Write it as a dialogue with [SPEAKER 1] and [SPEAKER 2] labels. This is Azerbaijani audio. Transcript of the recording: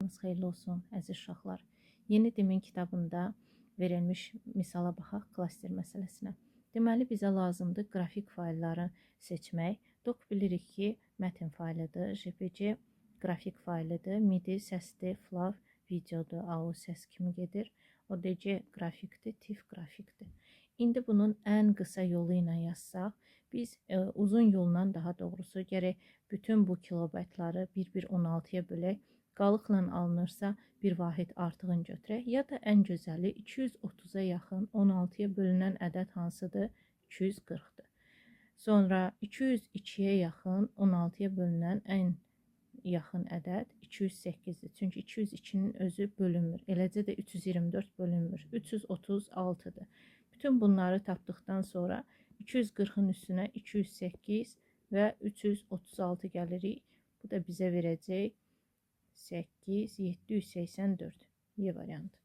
[SPEAKER 1] Xeyirli olsun, əziz uşaqlar. Yeni Dimin kitabında verilmiş misala baxaq klaster məsələsinə. Deməli, bizə lazımdır qrafik faylları seçmək. Doc bilirik ki, mətn faylıdır, JPG qrafik faylıdır, MIDI səsdir, FLAV videodur, AU səs kimi gedir. ODG qrafikdir, TIFF qrafikdir. İndi bunun ən qısa yolu ilə yazsaq, biz uzun yolla daha doğrusu gərək bütün bu kilobaytları 1-1-16-ya bölək. Qalıqla alınırsa bir vahid artığını götürək, ya da ən gözəli 230-a yaxın 16-ya bölünən ədəd hansıdır? 240-dır. Sonra 202-yə yaxın 16-ya bölünən ən yaxın ədəd 208-dir. Çünki 202-nin özü bölünmür. Eləcə də 324 bölünmür. 336-dır. Bütün bunları tapdıqdan sonra 240-ın üstünə 208 və 336 gəlirik. Bu da bizə verəcək 8, 784 Y variantı.